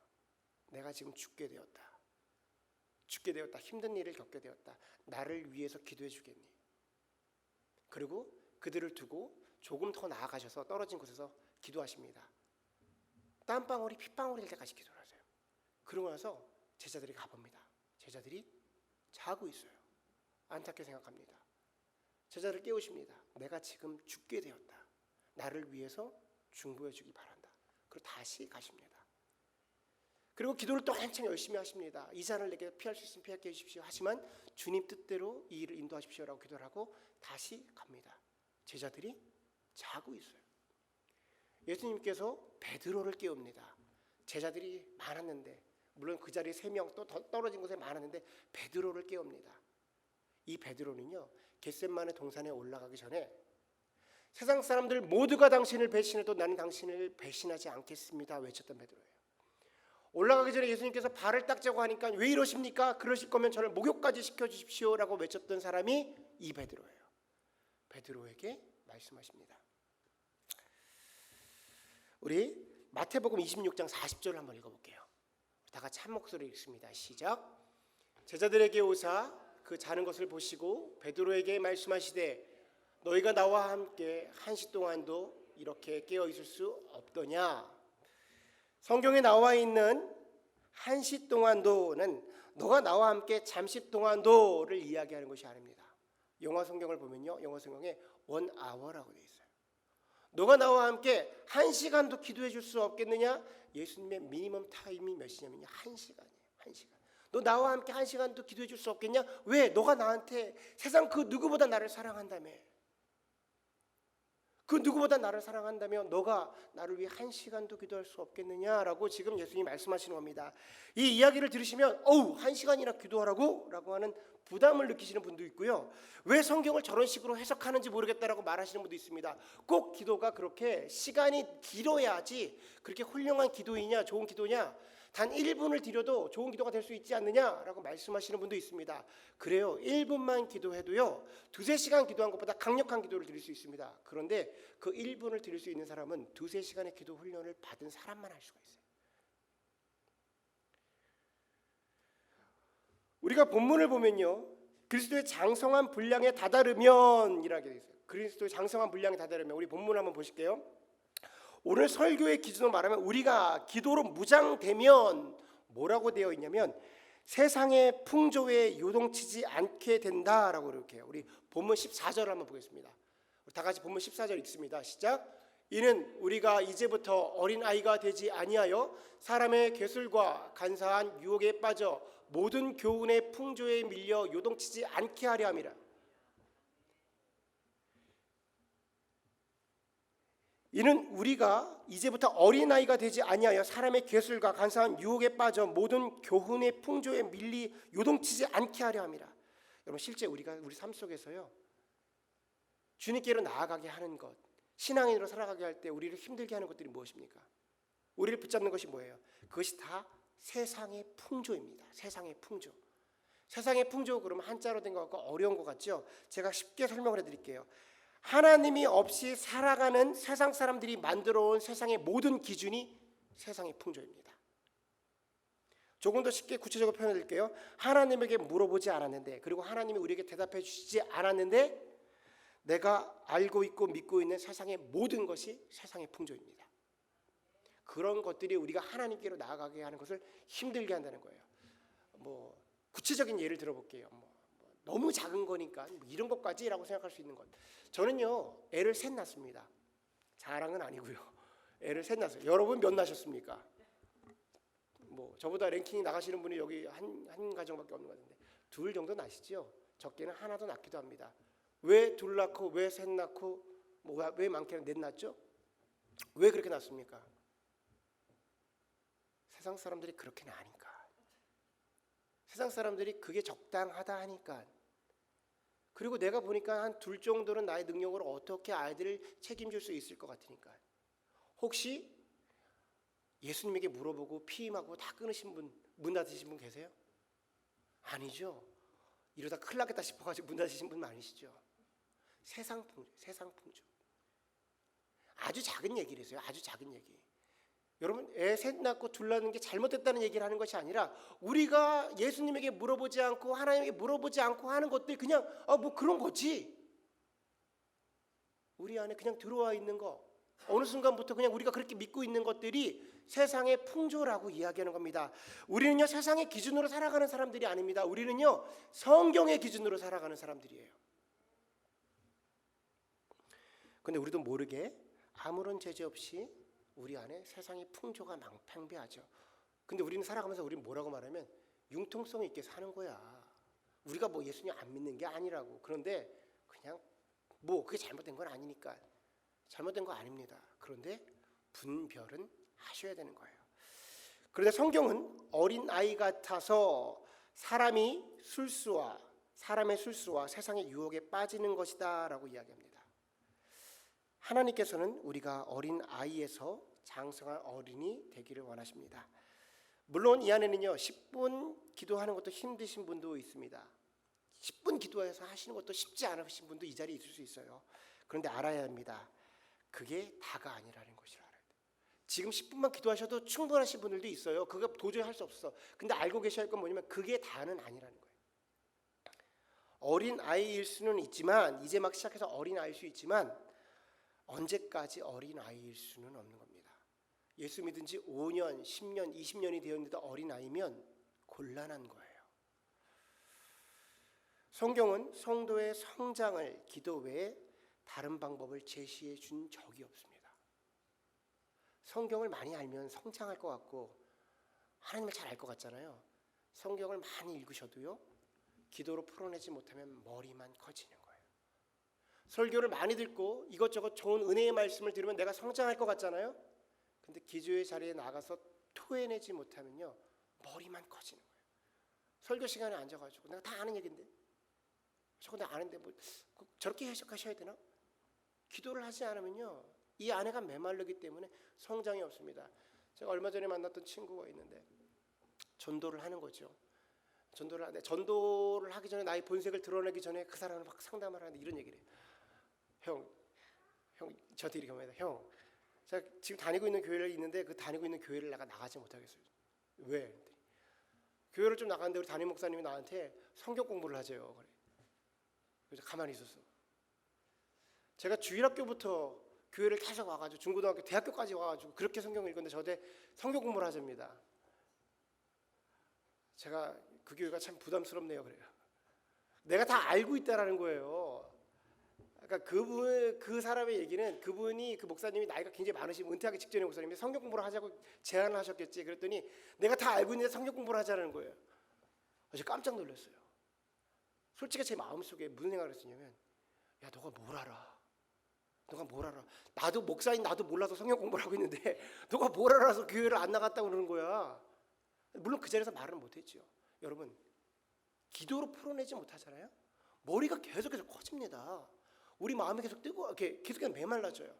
내가 지금 죽게 되었다. 죽게 되었다. 힘든 일을 겪게 되었다. 나를 위해서 기도해 주겠니? 그리고 그들을 두고 조금 더 나아가셔서 떨어진 곳에서 기도하십니다. 땀방울이 핏방울이 될 때까지 기도를 하세요. 그러고 나서 제자들이 가봅니다. 제자들이 자고 있어요. 안타깝게 생각합니다. 제자를 깨우십니다. 내가 지금 죽게 되었다. 나를 위해서 중보해 주기 바란다. 그리고 다시 가십니다. 그리고 기도를 또 한창 열심히 하십니다. 이 잔을 내게 피할 수 있으면 피하게 해주십시오. 하지만 주님 뜻대로 이 일을 인도하십시오라고 기도를 하고 다시 갑니다. 제자들이 자고 있어요. 예수님께서 베드로를 깨웁니다. 제자들이 많았는데, 물론 그 자리에 3명 또 떨어진 곳에 많았는데 베드로를 깨웁니다. 이 베드로는요, 겟세마네 동산에 올라가기 전에 세상 사람들 모두가 당신을 배신해도 나는 당신을 배신하지 않겠습니다 외쳤던 베드로예요. 올라가기 전에 예수님께서 발을 닦자고 하니까 왜 이러십니까? 그러실 거면 저를 목욕까지 시켜주십시오라고 외쳤던 사람이 이 베드로예요. 베드로에게 말씀하십니다. 우리 마태복음 26장 40절을 한번 읽어볼게요. 다 같이 한 목소리 읽습니다. 시작. 제자들에게 오사 그 자는 것을 보시고 베드로에게 말씀하시되 너희가 나와 함께 한시 동안도 이렇게 깨어 있을 수 없더냐. 성경에 나와 있는 한시 동안도는 너가 나와 함께 잠시 동안도를 이야기하는 것이 아닙니다. 영어 성경을 보면요, 영어 성경에 1 hour라고 되어 있어요. 너가 나와 함께 1시간도 기도해 줄 수 없겠느냐? 예수님의 미니멈 타임이 몇 시냐면요, 1시간이에요. 1시간. 너 나와 함께 1시간도 기도해 줄 수 없겠냐? 왜? 너가 나한테 세상 그 누구보다 나를 사랑한다며. 그 누구보다 나를 사랑한다며 너가 나를 위해 1시간도 기도할 수 없겠느냐라고 지금 예수님이 말씀하시는 겁니다. 이 이야기를 들으시면 1시간이나 기도하라고? 라고 하는 부담을 느끼시는 분도 있고요. 왜 성경을 저런 식으로 해석하는지 모르겠다라고 말하시는 분도 있습니다. 꼭 기도가 그렇게 시간이 길어야지 그렇게 훌륭한 기도이냐, 좋은 기도냐, 단 1분을 드려도 좋은 기도가 될 수 있지 않느냐라고 말씀하시는 분도 있습니다. 그래요. 1분만 기도해도요, 2-3시간 기도한 것보다 강력한 기도를 드릴 수 있습니다. 그런데 그 1분을 드릴 수 있는 사람은 2-3시간의 기도 훈련을 받은 사람만 할 수가 있어요. 우리가 본문을 보면요, 그리스도의 장성한 분량에 다다르면 이라게 되어 있어요. 그리스도의 장성한 분량에 다다르면, 우리 본문 한번 보실게요. 오늘 설교의 기준으로 말하면 우리가 기도로 무장되면 뭐라고 되어 있냐면 세상의 풍조에 요동치지 않게 된다라고 이렇게 해요. 우리 본문 14절 한번 보겠습니다. 다 같이 본문 14절 읽습니다. 시작. 이는 우리가 이제부터 어린아이가 되지 아니하여 사람의 괴술과 간사한 유혹에 빠져 모든 교훈의 풍조에 밀려 요동치지 않게 하려 함이라. 이는 우리가 이제부터 어린아이가 되지 아니하여 사람의 괴술과 간사한 유혹에 빠져 모든 교훈의 풍조에 밀리 요동치지 않게 하려 함이라. 여러분, 실제 우리가 우리 삶 속에서요, 주님께로 나아가게 하는 것, 신앙인으로 살아가게 할 때 우리를 힘들게 하는 것들이 무엇입니까? 우리를 붙잡는 것이 뭐예요? 그것이 다 세상의 풍조입니다. 세상의 풍조. 세상의 풍조 그러면 한자로 된 것 같고 어려운 것 같죠? 제가 쉽게 설명을 해드릴게요. 하나님이 없이 살아가는 세상 사람들이 만들어온 세상의 모든 기준이 세상의 풍조입니다. 조금 더 쉽게 구체적으로 표현해 드릴게요. 하나님에게 물어보지 않았는데, 그리고 하나님이 우리에게 대답해 주시지 않았는데 내가 알고 있고 믿고 있는 세상의 모든 것이 세상의 풍조입니다. 그런 것들이 우리가 하나님께로 나아가게 하는 것을 힘들게 한다는 거예요. 뭐 구체적인 예를 들어볼게요. 너무 작은 거니까 이런 것까지라고 생각할 수 있는 것. 저는요, 애를 셋 낳습니다. 자랑은 아니고요. 애를 셋 낳았어요. 여러분 몇 낳으셨습니까? 뭐 저보다 랭킹이 나가시는 분이 여기 한 가정밖에 없는 것 같은데 2 정도 낳으시죠? 적게는 하나도 낳기도 합니다. 왜 2 낳고 왜 셋 낳고 왜 많게는 4 낳죠? 왜 그렇게 낳습니까? 세상 사람들이 그렇게는 아니까. 세상 사람들이 그게 적당하다 하니까. 그리고 내가 보니까 한 2 정도는 나의 능력으로 어떻게 아이들을 책임질 수 있을 것 같으니까. 혹시 예수님에게 물어보고 피임하고 다 끊으신 분, 문 닫으신 분 계세요? 아니죠. 이러다 큰일 나겠다 싶어가지고 문 닫으신 분 아니시죠? 세상 풍조, 세상 풍조. 아주 작은 얘기를 했어요. 아주 작은 얘기. 여러분, 애 셋 낳고 둘 낳는 게 잘못됐다는 얘기를 하는 것이 아니라 우리가 예수님에게 물어보지 않고 하나님에게 물어보지 않고 하는 것들 그냥 뭐 그런 거지. 우리 안에 그냥 들어와 있는 거, 어느 순간부터 그냥 우리가 그렇게 믿고 있는 것들이 세상의 풍조라고 이야기하는 겁니다. 우리는요, 세상의 기준으로 살아가는 사람들이 아닙니다. 우리는요, 성경의 기준으로 살아가는 사람들이에요. 근데 우리도 모르게 아무런 제재 없이 우리 안에 세상의 풍조가 팽배하죠. 근데 우리는 살아가면서 우리는 뭐라고 말하면 융통성 있게 사는 거야. 우리가 뭐 예수님 안 믿는 게 아니라고. 그런데 그냥 뭐 그게 잘못된 건 아니니까. 잘못된 거 아닙니다. 그런데 분별은 하셔야 되는 거예요. 그런데 성경은 어린 아이 같아서 사람의 술수와 세상의 유혹에 빠지는 것이다라고 이야기합니다. 하나님께서는 우리가 어린 아이에서 장성한 어린이 되기를 원하십니다. 물론 이 안에는요, 10분 기도하는 것도 힘드신 분도 있습니다. 10분 기도해서 하시는 것도 쉽지 않으신 분도 이 자리에 있을 수 있어요. 그런데 알아야 합니다. 그게 다가 아니라는 것을 알아야 돼요. 지금 10분만 기도하셔도 충분하신 분들도 있어요. 그거 도저히 할 수 없어. 근데 알고 계셔야 할 건 뭐냐면 그게 다는 아니라는 거예요. 어린 아이일 수는 있지만, 이제 막 시작해서 어린 아이일 수 있지만 언제까지 어린 아이일 수는 없는 겁니다. 예수 믿은 지 5년, 10년, 20년이 되었는데도 어린 아이면 곤란한 거예요. 성경은 성도의 성장을 기도 외에 다른 방법을 제시해 준 적이 없습니다. 성경을 많이 알면 성장할 것 같고 하나님을 잘 알 것 같잖아요. 성경을 많이 읽으셔도요, 기도로 풀어내지 못하면 머리만 커지는 거예요. 설교를 많이 듣고 이것저것 좋은 은혜의 말씀을 들으면 내가 성장할 것 같잖아요. 근데 기도의 자리에 나가서 토해내지 못하면요, 머리만 커지는 거예요. 설교 시간에 앉아가지고 내가 다 아는 얘기인데, 저거 나 아는데 뭐 저렇게 해석하셔야 되나? 기도를 하지 않으면요, 이 안에가 메말르기 때문에 성장이 없습니다. 제가 얼마 전에 만났던 친구가 있는데 전도를 하는 거죠. 전도를 하기 전에 나의 본색을 드러내기 전에 그 사람을 막 상담을 하는데 이런 얘기를 해요. 형 저한테 이렇게 말합니다. 형, 제가 지금 다니고 있는 교회를 있는데 그 다니고 있는 교회를 내가 나가지 못하겠어요. 왜? 교회를 좀 나가는데 우리 담임 목사님이 나한테 성경 공부를 하재요. 그래. 그래서 가만히 있었어. 제가 주일학교부터 교회를 계속 와가지고 중고등학교, 대학교까지 와가지고 그렇게 성경을 읽었는데 저한테 성경 공부를 하십니다. 제가 그 교회가 참 부담스럽네요. 그래요. 내가 다 알고 있다라는 거예요. 그러니까 그 사람의 얘기는, 그분이, 그 목사님이 나이가 굉장히 많으신 은퇴하기 직전의 목사님이 성경 공부를 하자고 제안을 하셨겠지. 그랬더니 내가 다 알고 있는데 성경 공부를 하자는 거예요. 제가 깜짝 놀랐어요. 솔직히 제 마음속에 무슨 생각을 했었냐면, 야, 너가 뭘 알아? 나도 목사인 나도 몰라서 성경 공부를 하고 있는데 너가 뭘 알아서 교회를 안 나갔다고 그러는 거야. 물론 그 자리에서 말은 못했죠. 여러분, 기도로 풀어내지 못하잖아요. 머리가 계속해서 커집니다. 우리 마음이 계속 계속 메말라져요.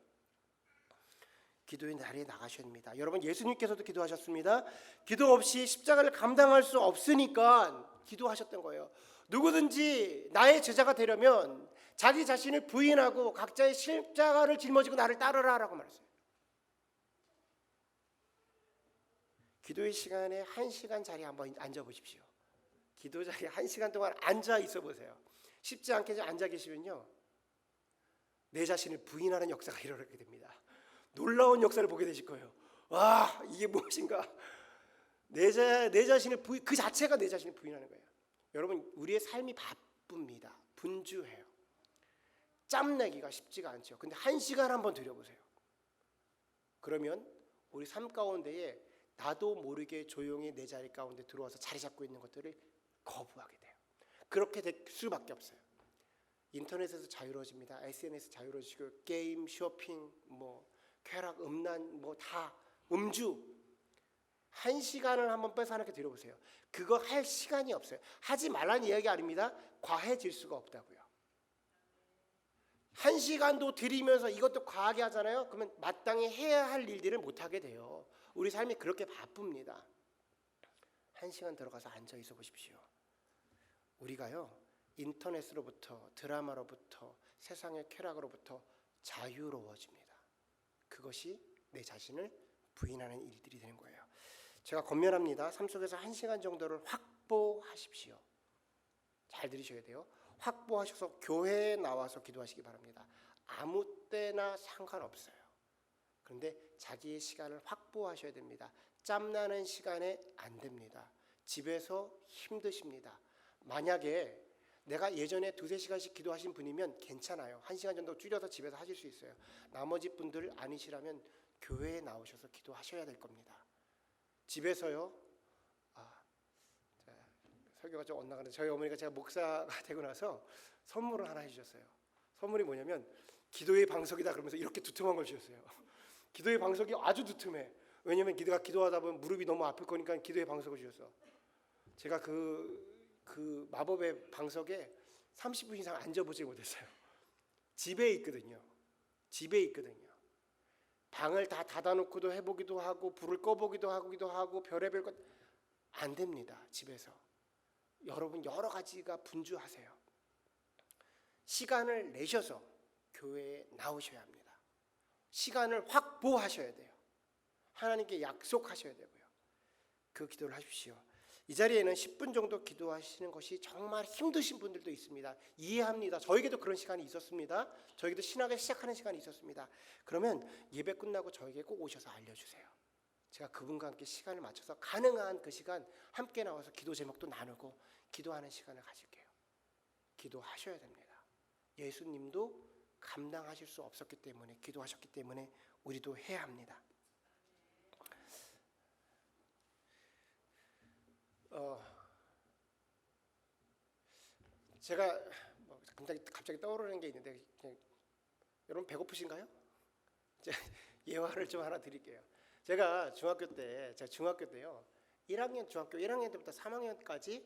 기도의 자리에 나가셔야 됩니다. 여러분, 예수님께서도 기도하셨습니다. 기도 없이 십자가를 감당할 수 없으니까 기도하셨던 거예요. 누구든지 나의 제자가 되려면 자기 자신을 부인하고 각자의 십자가를 짊어지고 나를 따르라라고 말했어요. 기도의 시간에 1시간 자리에 한번 앉아보십시오. 기도 자리에 1시간 동안 앉아 있어 보세요. 쉽지 않게 앉아 계시면요, 내 자신을 부인하는 역사가 일어나게 됩니다. 놀라운 역사를 보게 되실 거예요. 와, 이게 무엇인가? 내 자신을 그 자체가 내 자신을 부인하는 거예요. 여러분, 우리의 삶이 바쁩니다. 분주해요. 짬내기가 쉽지가 않죠. 근데 1시간 한번 들여보세요. 그러면 우리 삶 가운데에 나도 모르게 조용히 내 자리 가운데 들어와서 자리 잡고 있는 것들을 거부하게 돼요. 그렇게 될 수밖에 없어요. 인터넷에서 자유로워집니다. SNS 자유로워지고, 게임, 쇼핑, 쾌락, 음란, 다 음주. 1시간을 한번 빼서 하나님께 드려보세요. 그거 할 시간이 없어요. 하지 말라는 이야기 아닙니다. 과해질 수가 없다고요. 1시간도 드리면서 이것도 과하게 하잖아요. 그러면 마땅히 해야 할 일들을 못하게 돼요. 우리 삶이 그렇게 바쁩니다. 1시간 들어가서 앉아 있어 보십시오. 우리가요, 인터넷으로부터, 드라마로부터, 세상의 쾌락으로부터 자유로워집니다. 그것이 내 자신을 부인하는 일들이 되는 거예요. 제가 권면합니다. 삶 속에서 1시간 정도를 확보하십시오. 잘 들으셔야 돼요. 확보하셔서 교회에 나와서 기도하시기 바랍니다. 아무 때나 상관없어요. 그런데 자기의 시간을 확보하셔야 됩니다. 짬나는 시간에 안 됩니다. 집에서 힘드십니다. 만약에 내가 예전에 2-3시간씩 기도하신 분이면 괜찮아요. 1시간 정도 줄여서 집에서 하실 수 있어요. 나머지 분들 아니시라면 교회에 나오셔서 기도하셔야 될 겁니다. 집에서요. 설교가 좀 엇나가는데 저희 어머니가 제가 목사가 되고 나서 선물을 하나 해주셨어요. 선물이 뭐냐면 기도의 방석이다 그러면서 이렇게 두툼한 걸 주셨어요. 기도의 방석이 아주 두툼해. 왜냐면 기도하다 보면 무릎이 너무 아플 거니까 기도의 방석을 주셨어. 제가 그 마법의 방석에 30분 이상 앉아보지 못했어요. 집에 있거든요. 방을 다 닫아놓고도 해보기도 하고 불을 꺼보기도 하고 별의별 것 안 됩니다. 집에서. 여러분 여러 가지가 분주하세요. 시간을 내셔서 교회에 나오셔야 합니다. 시간을 확보하셔야 돼요. 하나님께 약속하셔야 되고요. 그 기도를 하십시오. 이 자리에는 10분 정도 기도하시는 것이 정말 힘드신 분들도 있습니다. 이해합니다. 저에게도 그런 시간이 있었습니다. 저에게도 신학을 시작하는 시간이 있었습니다. 그러면 예배 끝나고 저에게 꼭 오셔서 알려주세요. 제가 그분과 함께 시간을 맞춰서 가능한 그 시간 함께 나와서 기도 제목도 나누고 기도하는 시간을 가질게요. 기도하셔야 됩니다. 예수님도 감당하실 수 없었기 때문에 기도하셨기 때문에 우리도 해야 합니다. 제가 갑자기 떠오르는 게 있는데 여러분 배고프신가요? 예화를 좀 하나 드릴게요. 제가 중학교 때요. 중학교 1학년 때부터 3학년까지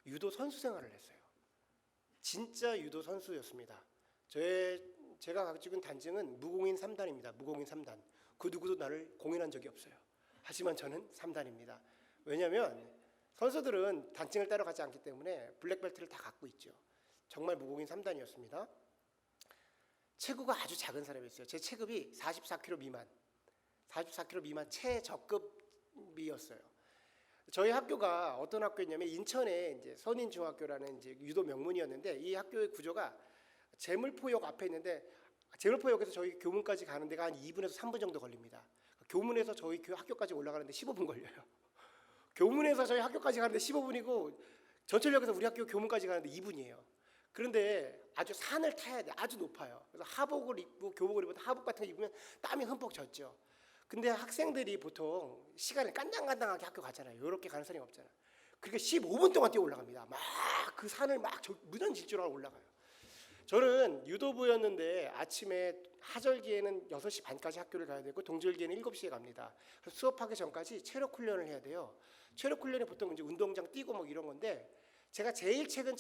유도 선수 생활을 했어요. 진짜 유도 선수였습니다. 제가 가지고 있는 단증은 무공인 3단입니다. 무공인 3단. 그 누구도 나를 공인한 적이 없어요. 하지만 저는 3단입니다. 왜냐하면 선수들은 단증을 따러 가지 않기 때문에 블랙벨트를 다 갖고 있죠. 정말 무공인 3단이었습니다. 체구가 아주 작은 사람이었어요. 제 체급이 44kg 미만 최저급이었어요. 저희 학교가 어떤 학교였냐면 인천에 이제 선인중학교라는 이제 유도 명문이었는데 이 학교의 구조가 제물포역 앞에 있는데 제물포역에서 저희 교문까지 가는 데가 한 2분에서 3분 정도 걸립니다. 교문에서 저희 학교까지 올라가는데 15분 걸려요. 교문에서 저희 학교까지 가는데 15분이고 전철역에서 우리 학교 교문까지 가는데 2분이에요. 그런데 아주 산을 타야 돼. 아주 높아요. 그래서 하복을 입고 교복을 입고 하복 같은 거 입으면 땀이 흠뻑 젖죠. 근데 학생들이 보통 시간을 깐당깐당하게 학교 가잖아요. 이렇게 가는 사람이 없잖아요. 그러니까 15분 동안 뛰어 올라갑니다. 막 그 산을 막 무전 질주로 올라가요. 저는 유도부였는데 아침에 하절기에는 6시 반까지 학교를 가야 되고 동절기에는 7시에 갑니다. 그래서 수업하기 전까지 체력 훈련을 해야 돼요. 체력 훈련이 보통 이제 운동장 뛰고 뭐 이런 건데 제가 제일 작은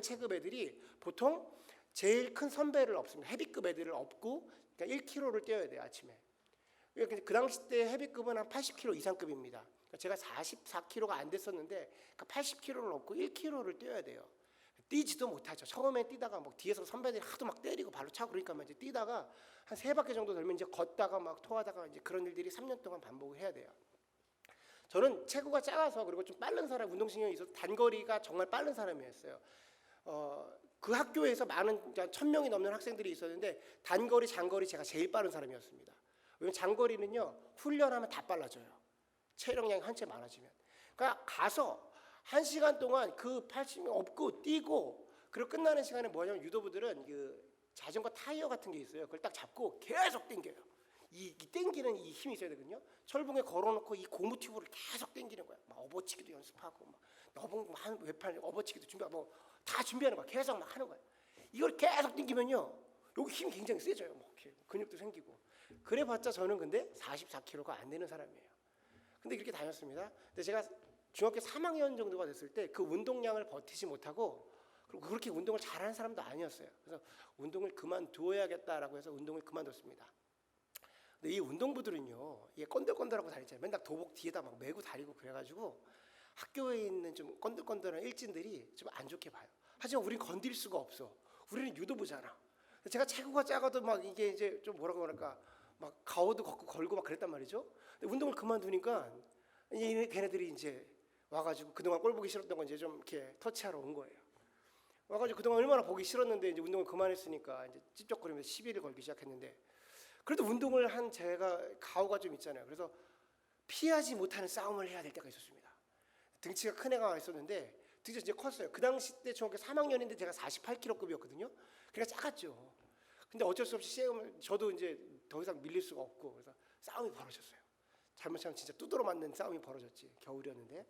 체급 애들이 보통 제일 큰 선배를 업습니다. 헤비급 애들을 업고 그러니까 1km를 뛰어야 돼요. 아침에. 그 당시 때 헤비급은 한 80kg 이상급입니다. 제가 44kg가 안 됐었는데 80kg를 업고 1km를 뛰어야 돼요. 뛰지도 못하죠. 처음에 뛰다가 뭐 뒤에서 선배들이 하도 막 때리고 발로 차고 그러니까 이제 뛰다가 한 3바퀴 정도 돌면 이제 걷다가 막 토하다가 이제 그런 일들이 3년 동안 반복을 해야 돼요. 저는 체구가 작아서 그리고 좀 빠른 사람, 운동신경이 있어서 단거리가 정말 빠른 사람이었어요. 그 학교에서 많은 1000명이 넘는 학생들이 있었는데 단거리, 장거리 제가 제일 빠른 사람이었습니다. 왜냐면 장거리는요 훈련하면 다 빨라져요. 체력량이 한채 많아지면. 그러니까 가서 1시간 동안 그 80명 업고 뛰고 그리고 끝나는 시간에 뭐냐면 유도부들은 그 자전거 타이어 같은 게 있어요. 그걸 딱 잡고 계속 당겨요. 이 당기는 이 힘이 있어야 되거든요. 철봉에 걸어놓고 이 고무 튜브를 계속 당기는 거야. 막 업어치기도 연습하고 막 외팔 업어치기도 준비하고 뭐 다 준비하는 거야. 계속 막 하는 거야. 이걸 계속 당기면요 여기 힘이 굉장히 세져요. 뭐 근육도 생기고. 그래봤자 저는 근데 44kg가 안 되는 사람이에요. 근데 이렇게 다녔습니다. 근데 제가 중학교 3학년 정도가 됐을 때 그 운동량을 버티지 못하고 그리고 그렇게 운동을 잘하는 사람도 아니었어요. 그래서 운동을 그만두어야겠다라고 해서 운동을 그만뒀습니다. 근데 이 운동부들은요, 이게 건들건들하고 다니잖아요. 맨날 도복 뒤에다 막 메고 다니고 그래가지고 학교에 있는 좀 건들건들한 일진들이 좀 안 좋게 봐요. 하지만 우린 건드릴 수가 없어. 우리는 유도부잖아. 제가 체구가 작아도 막 이게 이제 좀 뭐라고 그럴까 막 가오도 걷고 걸고 막 그랬단 말이죠. 근데 운동을 그만두니까 걔네들이 이제 와가지고 그동안 꼴 보기 싫었던 건 이제 좀 이렇게 터치하러 온 거예요. 와가지고 그동안 얼마나 보기 싫었는데 이제 운동을 그만했으니까 이제 찝쩍거리면서 시비를 걸기 시작했는데, 그래도 운동을 한 제가 가오가 좀 있잖아요. 그래서 피하지 못하는 싸움을 해야 될 때가 있었습니다. 등치가 큰 애가 있었는데 등치가 이제 컸어요. 그 당시 때 중학교 3학년인데 제가 48kg급이었거든요. 그러니까 작았죠. 근데 어쩔 수 없이 저도 이제 더 이상 밀릴 수가 없고, 그래서 싸움이 벌어졌어요. 잘못하면 진짜 두드러 맞는 싸움이 벌어졌지. 겨울이었는데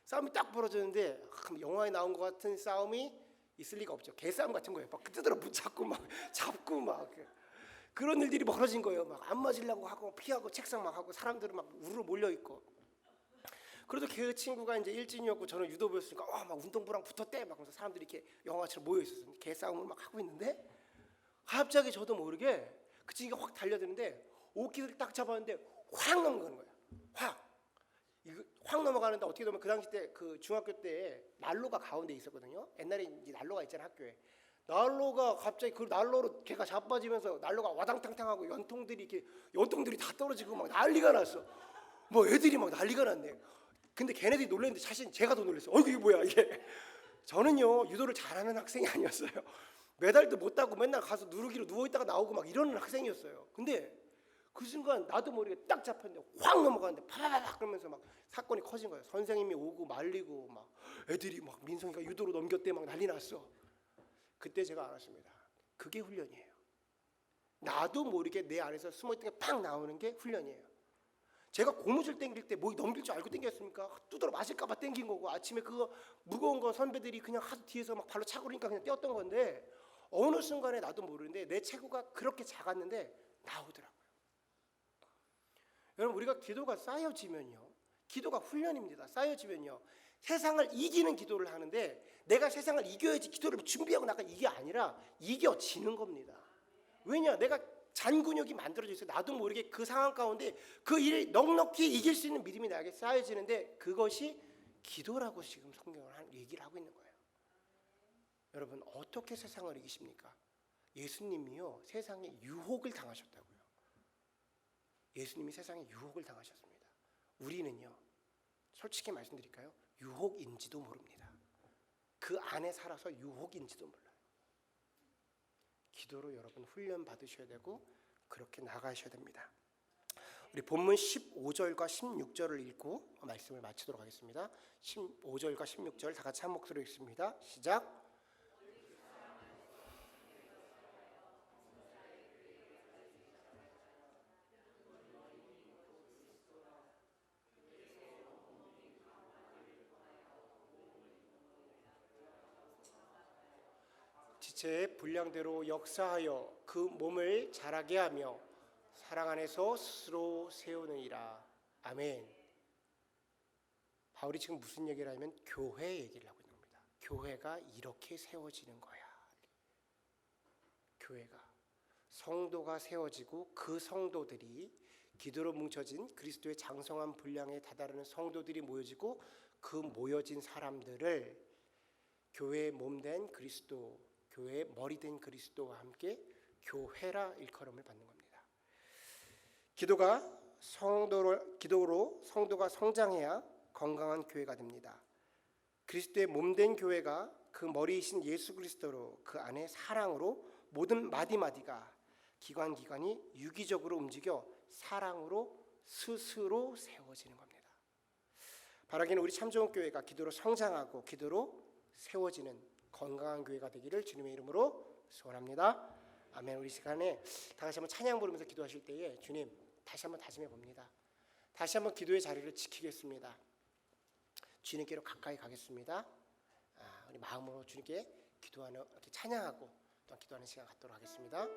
싸움이 딱 벌어졌는데 영화에 나온 것 같은 싸움이 있을 리가 없죠. 개싸움 같은 거예요. 막 두드러 붙잡고 막 잡고 막 그런 일들이 벌어진 거예요. 막 안 맞으려고 하고 피하고 책상 막 하고 사람들은 막 우르르 몰려 있고. 그래도 그 친구가 이제 일진이었고 저는 유도부였으니까 막 운동부랑 붙었대 막 그래서 사람들이 이렇게 영화처럼 모여 있었어요. 개싸움을 막 하고 있는데 갑자기 저도 모르게 그 친구가 확 달려드는데 옷깃을 딱 잡았는데 확 넘어가는 거예요. 확 넘어가는데 어떻게 보면 그 당시 때 그 중학교 때 난로가 가운데 있었거든요. 옛날에 이제 난로가 있잖아요, 학교에. 난로가 갑자기 그 난로로 걔가 자빠지면서 난로가 와당탕탕하고 연통들이 다 떨어지고 막 난리가 났어. 뭐 애들이 막 난리가 났네. 근데 걔네들이 놀랐는데 사실 제가 더 놀랐어. 이게 뭐야 이게. 저는요 유도를 잘하는 학생이 아니었어요. 메달도 못 따고 맨날 가서 누르기로 누워 있다가 나오고 막 이러는 학생이었어요. 근데 그 순간 나도 모르게 딱 잡혔는데 확 넘어가는데 파바바박 그러면서 막 사건이 커진 거예요. 선생님이 오고 말리고 막 애들이 막 민성이가 유도로 넘겼대 막 난리 났어. 그때 제가 알았습니다. 그게 훈련이에요. 나도 모르게 내 안에서 숨어있던 게 팍 나오는 게 훈련이에요. 제가 고무줄 땡길 때 뭐 넘길 줄 알고 땡겼습니까? 두드러 맞을까 봐 땡긴 거고, 아침에 그거 무거운 거 선배들이 그냥 하도 뒤에서 막 발로 차고 그러니까 그냥 뛰었던 건데, 어느 순간에 나도 모르는데 내 체구가 그렇게 작았는데 나오더라고요. 여러분, 우리가 기도가 쌓여지면요, 기도가 훈련입니다. 쌓여지면요 세상을 이기는 기도를 하는데, 내가 세상을 이겨야지 기도를 준비하고 나가 이게 아니라 이겨지는 겁니다. 왜냐? 내가 잔근육이 만들어져 있어요. 나도 모르게 그 상황 가운데 그 일을 넉넉히 이길 수 있는 믿음이 나에게 쌓여지는데, 그것이 기도라고 지금 성경을 얘기를 하고 있는 거예요. 여러분, 어떻게 세상을 이기십니까? 예수님이요 세상에 유혹을 당하셨다고요. 예수님이 세상에 유혹을 당하셨습니다. 우리는요 솔직히 말씀드릴까요? 유혹인지도 모릅니다. 그 안에 살아서 유혹인지도 몰라요. 기도로 여러분 훈련 받으셔야 되고 그렇게 나가셔야 됩니다. 우리 본문 15절과 16절을 읽고 말씀을 마치도록 하겠습니다. 15절과 16절 다 같이 한 목소리로 읽습니다. 시작. 지체의 분량대로 역사하여 그 몸을 자라게 하며 사랑 안에서 스스로 세우느니라. 아멘. 바울이 지금 무슨 얘기를 하냐면 교회 얘기를 하고 있는 겁니다. 교회가 이렇게 세워지는 거야. 교회가 성도가 세워지고 그 성도들이 기도로 뭉쳐진 그리스도의 장성한 분량에 다다르는 성도들이 모여지고 그 모여진 사람들을 교회의 몸된 그리스도, 교회의 머리된 그리스도와 함께 교회라 일컬음을 받는 겁니다. 기도로 성도가 성장해야 건강한 교회가 됩니다. 그리스도의 몸된 교회가 그 머리이신 예수 그리스도로, 그 안에 사랑으로 모든 마디마디가 기관이 유기적으로 움직여 사랑으로 스스로 세워지는 겁니다. 바라기는 우리 참좋은교회가 기도로 성장하고 기도로 세워지는 건강한 교회가 되기를 주님의 이름으로 소원합니다. 아멘. 우리 시간에 다 같이 한번 찬양 부르면서 기도하실 때에 주님 다시 한번 다짐해 봅니다. 다시 한번 기도의 자리를 지키겠습니다. 주님께로 가까이 가겠습니다. 우리 마음으로 주님께 기도하는, 찬양하고 또 기도하는 시간 갖도록 하겠습니다.